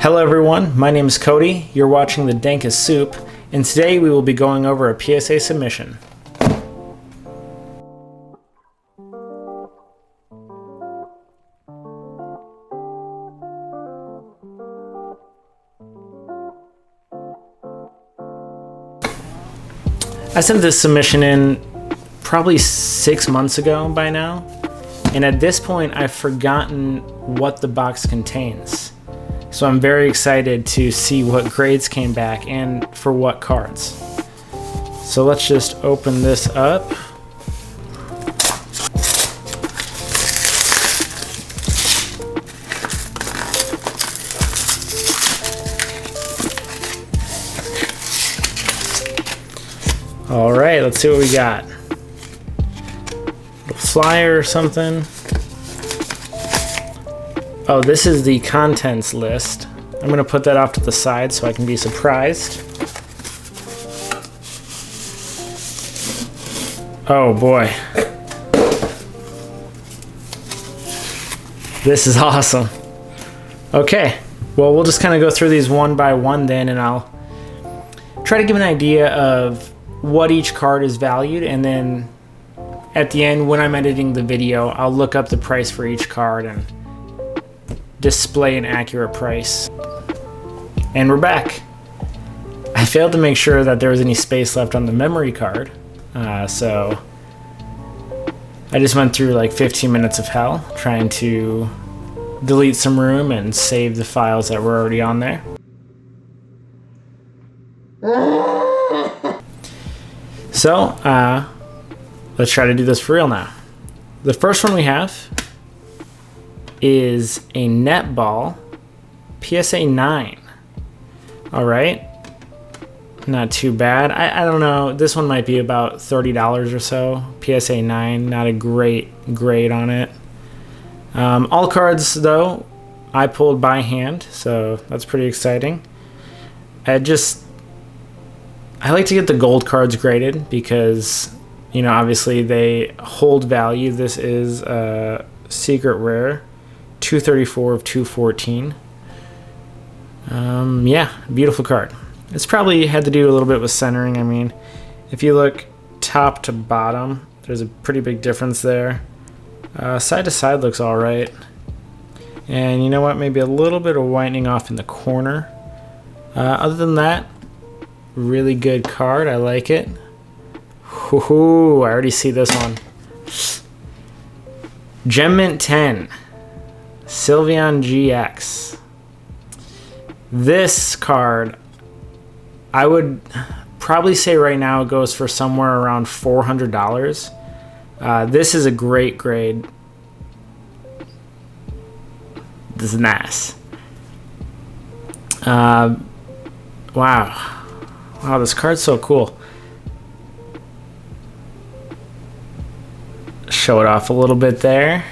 Hello everyone, my name is Cody, you're watching the Dankest Soup, and today we will be going over a PSA submission. I sent this submission in probably 6 months ago by now, and at this point I've forgotten what the box contains. So I'm very excited to see what grades came back and for what cards. So let's just open this up. All right, let's see what we got. A flyer or something. Oh, this is the contents list. I'm gonna put that off to the side so I can be surprised. Oh boy. This is awesome. Okay, well, we'll just kind of go through these one by one then, and I'll try to give an idea of what each card is valued, and then at the end when I'm editing the video, I'll look up the price for each card and display an accurate price. And we're back. I failed to make sure that there was any space left on the memory card, so I just went through like 15 minutes of hell trying to delete some room and save the files that were already on there. So let's try to do this for real now. The first one we have is a netball PSA 9. All right, not too bad. I don't know, this one might be about $30 or so. PSA 9, not a great grade on it. All cards though I pulled by hand, so that's pretty exciting. I like to get the gold cards graded because, you know, obviously they hold value. This is a secret rare, 234 of 214. Yeah, beautiful card. It's probably had to do a little bit with centering. I mean, if you look top to bottom, there's a pretty big difference there. Side to side looks all right. And you know what? Maybe a little bit of whitening off in the corner. Other than that, really good card. I like it. Woohoo! I already see this one. Gem Mint 10. Sylveon GX. This card, I would probably say right now it goes for somewhere around $400. This is a great grade. This is nice. Wow. Wow, this card's so cool. Show it off a little bit there.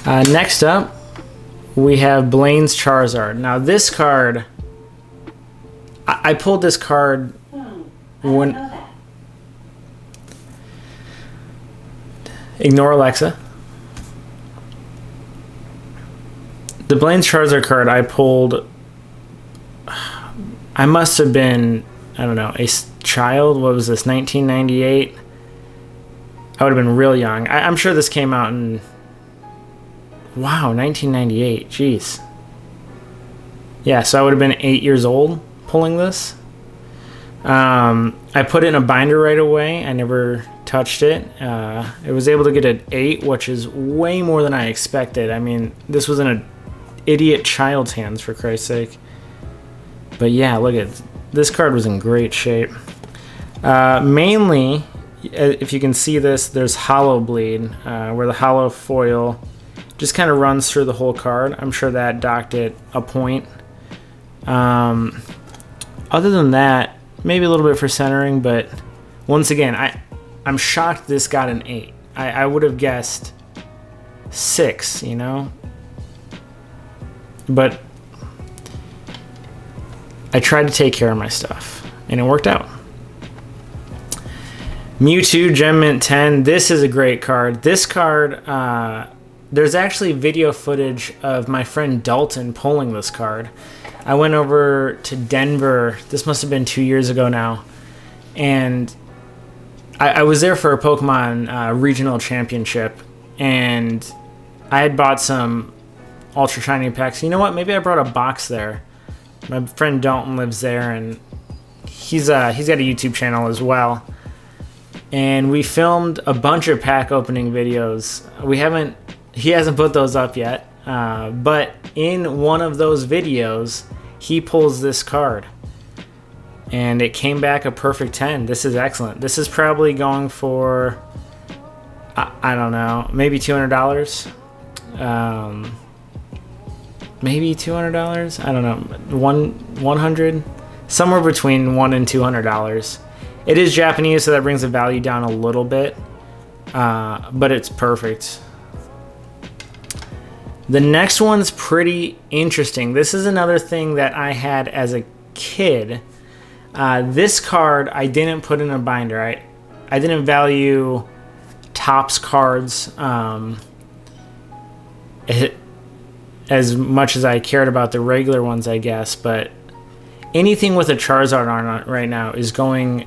Next up, we have Blaine's Charizard. Now this card, I pulled this card when... Ignore Alexa. The Blaine's Charizard card I pulled, I must have been, I don't know, a child. What was this, 1998? I would have been real young. I'm sure this came out in, wow, 1998, jeez. Yeah, so I would have been 8 years old pulling this. I put it in a binder right away. I never touched it. It was able to get an 8, which is way more than I expected. I mean, this was in an idiot child's hands, for Christ's sake. But yeah, look at this card was in great shape. Mainly, if you can see this, there's hollow bleed, where the hollow foil just kind of runs through the whole card. I'm sure that docked it a point. Other than that, maybe a little bit for centering, but once again, I'm shocked this got an 8. I would have guessed 6, you know? But I tried to take care of my stuff, and it worked out. Mewtwo Gem Mint 10. This is a great card. This card there's actually video footage of my friend Dalton pulling this card. I went over to Denver, this must have been 2 years ago now, and I was there for a Pokemon regional championship, and I had bought some Ultra Shiny packs. You know what? Maybe I brought a box there. My friend Dalton lives there, and he's got a YouTube channel as well. And we filmed a bunch of pack opening videos. He hasn't put those up yet, but in one of those videos, he pulls this card. And it came back a perfect 10. This is excellent. This is probably going for, I don't know, maybe $200. Maybe $200. I don't know, 100, somewhere between $100 and $200. It is Japanese, so that brings the value down a little bit, but it's perfect. The next one's pretty interesting. This is another thing that I had as a kid. This card I didn't put in a binder. I didn't value Topps cards as much as I cared about the regular ones, I guess. But anything with a Charizard on it right now is going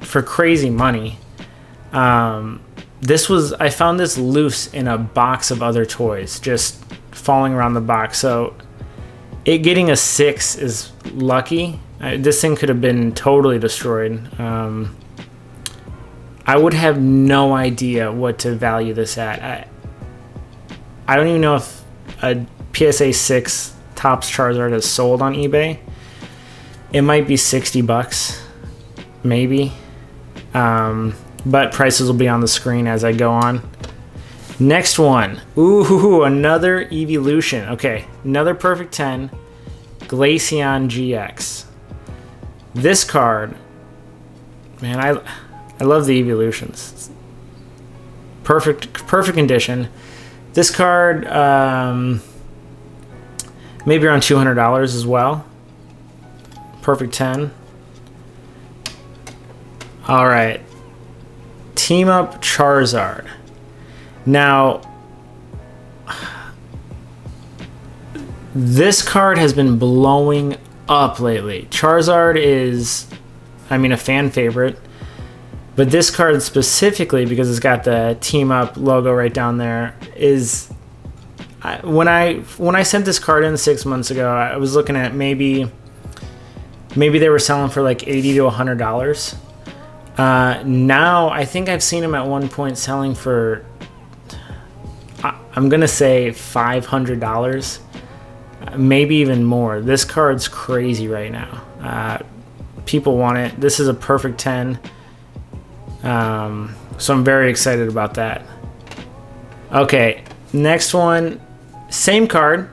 for crazy money. I found this loose in a box of other toys, just falling around the box. So it getting a 6 is lucky. This thing could have been totally destroyed. I would have no idea what to value this at. I don't even know if a PSA 6 Topps Charizard is sold on eBay. It might be $60, maybe. But prices will be on the screen as I go on. Next one. Ooh, another Evolution. Okay, another perfect 10. Glaceon GX. This card, man, I love the Evolutions. Perfect condition. This card, maybe around $200 as well. Perfect 10. All right. Team Up Charizard. Now, this card has been blowing up lately. Charizard is, a fan favorite. But this card specifically, because it's got the Team Up logo right down there, is... When I sent this card in 6 months ago, I was looking at maybe they were selling for like $80 to $100. Now, I think I've seen them at one point selling for, I'm going to say $500, maybe even more. This card's crazy right now. People want it. This is a perfect 10. So I'm very excited about that. Okay, next one, same card,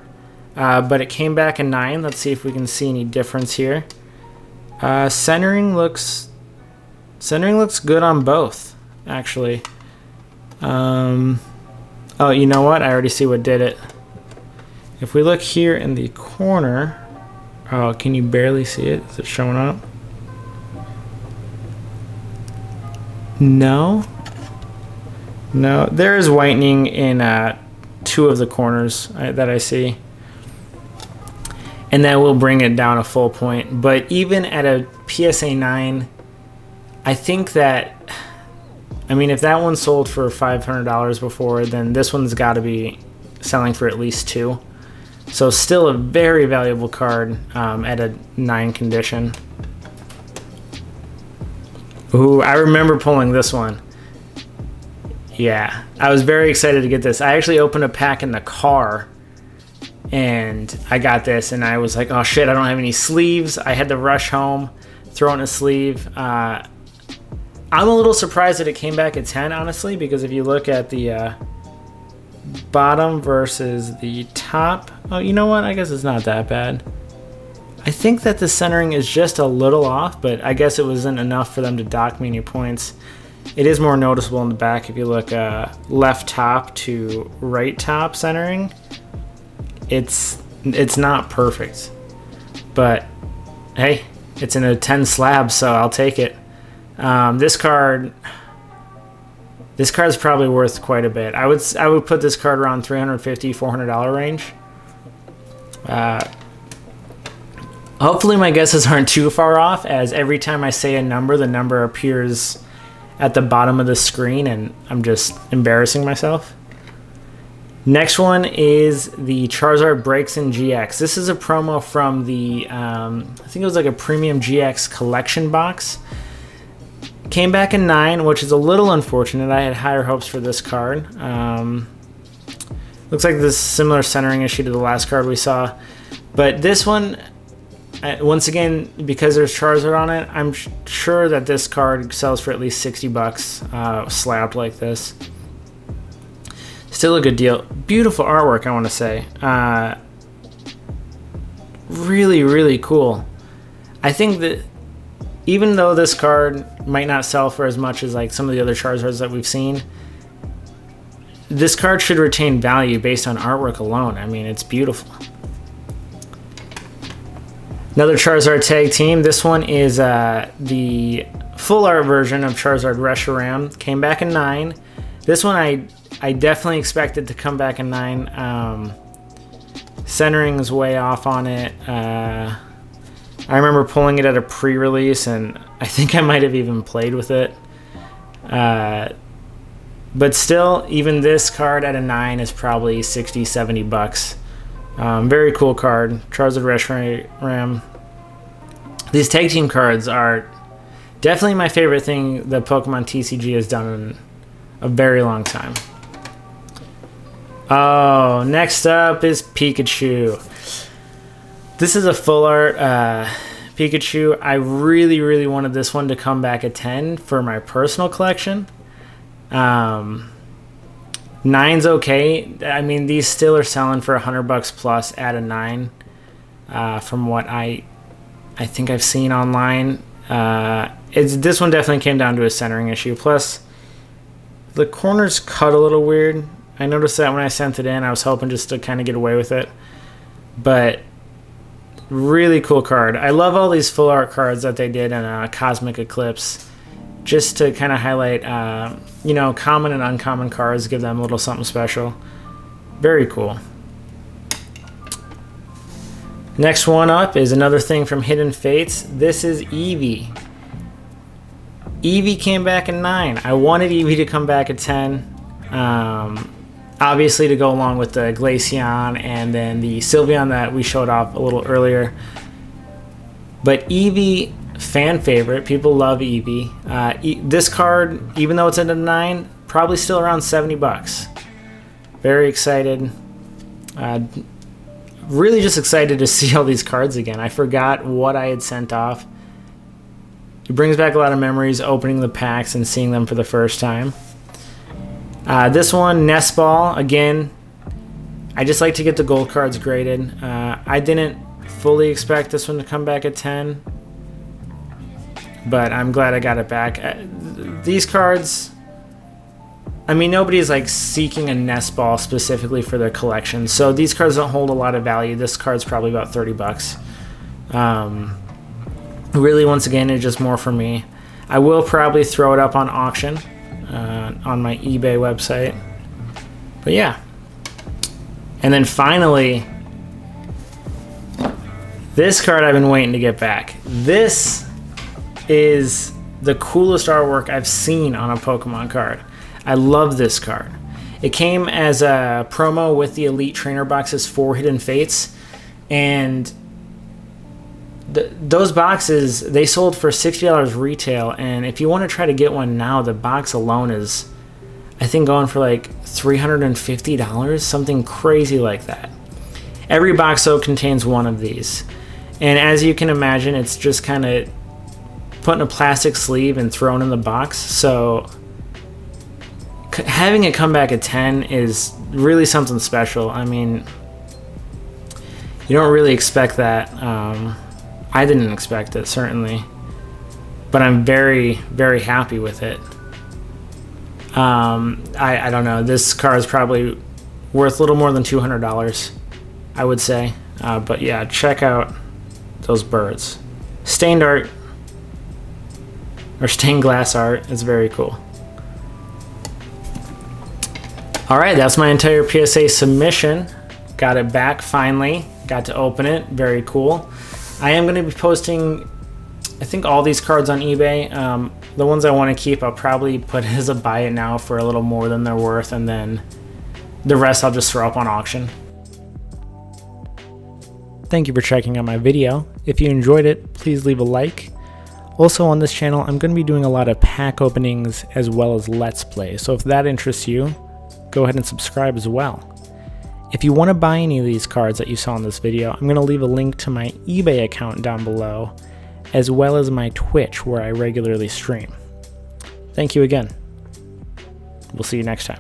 but it came back a 9. Let's see if we can see any difference here. Centering looks good on both, actually. Oh, you know what? I already see what did it. If we look here in the corner, oh, can you barely see it? Is it showing up? No, there is whitening in 2 of the corners that I see. And that will bring it down a full point. But even at a PSA 9, I think that, if that one sold for $500 before, then this one's got to be selling for at least $2. So still a very valuable card at a 9 condition. Ooh, I remember pulling this one. Yeah, I was very excited to get this. I actually opened a pack in the car, and I got this, and I was like, oh shit, I don't have any sleeves. I had to rush home, throw in a sleeve. I'm a little surprised that it came back at 10, honestly, because if you look at the bottom versus the top, oh, you know what? I guess it's not that bad. I think that the centering is just a little off, but I guess it wasn't enough for them to dock me any points. It is more noticeable in the back if you look left top to right top centering. It's not perfect, but hey, it's in a 10 slab, so I'll take it. This card, This card's probably worth quite a bit. I would put this card around $350, $400 range. Hopefully my guesses aren't too far off, as every time I say a number, the number appears at the bottom of the screen, and I'm just embarrassing myself. Next one is the Charizard Breaks in GX. This is a promo from the, I think it was like a Premium GX collection box. Came back in 9, which is a little unfortunate. I had higher hopes for this card. Looks like this similar centering issue to the last card we saw. But this one, once again, because there's Charizard on it, I'm sure that this card sells for at least 60 bucks, slabbed like this. Still a good deal. Beautiful artwork, I want to say. Really, really cool. I think that even though this card might not sell for as much as like some of the other Charizards that we've seen, this card should retain value based on artwork alone. I mean, it's beautiful. Another Charizard tag team. This one is the full art version of Charizard Reshiram. Came back in 9. This one I definitely expected to come back in 9. Centering is way off on it. I remember pulling it at a pre-release, and I think I might have even played with it. But still, even this card at a 9 is probably 60, 70 bucks. Very cool card. Charizard Reshiram. These tag team cards are definitely my favorite thing that Pokemon TCG has done in a very long time. Oh, next up is Pikachu. This is a full art Pikachu. I really, really wanted this one to come back at 10 for my personal collection. 9's okay. I mean, these still are selling for $100 plus at a 9, from what I think I've seen online. This one definitely came down to a centering issue. Plus, the corners cut a little weird. I noticed that when I sent it in. I was hoping just to kind of get away with it, but really cool card. I love all these full art cards that they did in Cosmic Eclipse, just to kind of highlight, common and uncommon cards, give them a little something special. Very cool. Next one up is another thing from Hidden Fates. This is Eevee. Eevee came back in 9. I wanted Eevee to come back at 10. Obviously to go along with the Glaceon and then the Sylveon that we showed off a little earlier. But Eevee, fan favorite. People love Eevee. This card, even though it's at a 9, probably still around 70 bucks. Very excited. Really just excited to see all these cards again. I forgot what I had sent off. It brings back a lot of memories opening the packs and seeing them for the first time. This one, Nest Ball, again, I just like to get the gold cards graded. I didn't fully expect this one to come back at 10, but I'm glad I got it back. These cards, I mean, nobody's like seeking a Nest Ball specifically for their collection, so these cards don't hold a lot of value. This card's probably about 30 bucks. Really, once again, it's just more for me. I will probably throw it up on auction on my eBay website. But yeah. And then finally, this card I've been waiting to get back. This is the coolest artwork I've seen on a Pokemon card. I love this card. It came as a promo with the Elite Trainer boxes for Hidden Fates, and those boxes, they sold for $60 retail, and if you want to try to get one now, the box alone is, I think, going for like $350, something crazy like that. Every box, though, contains one of these, and as you can imagine, it's just kind of put in a plastic sleeve and thrown in the box, so having it come back at 10 is really something special. I mean, you don't really expect that. I didn't expect it, certainly, but I'm very, very happy with it. I don't know. This car is probably worth a little more than $200, I would say. But yeah, check out those birds. Stained art, or stained glass art, is very cool. All right, that's my entire PSA submission. Got it back finally. Got to open it. Very cool. I am going to be posting, I think, all these cards on eBay. The ones I want to keep, I'll probably put as a buy it now for a little more than they're worth, and then the rest I'll just throw up on auction. Thank you for checking out my video. If you enjoyed it, please leave a like. Also on this channel, I'm going to be doing a lot of pack openings as well as Let's Play, so if that interests you, go ahead and subscribe as well. If you want to buy any of these cards that you saw in this video, I'm going to leave a link to my eBay account down below, as well as my Twitch where I regularly stream. Thank you again. We'll see you next time.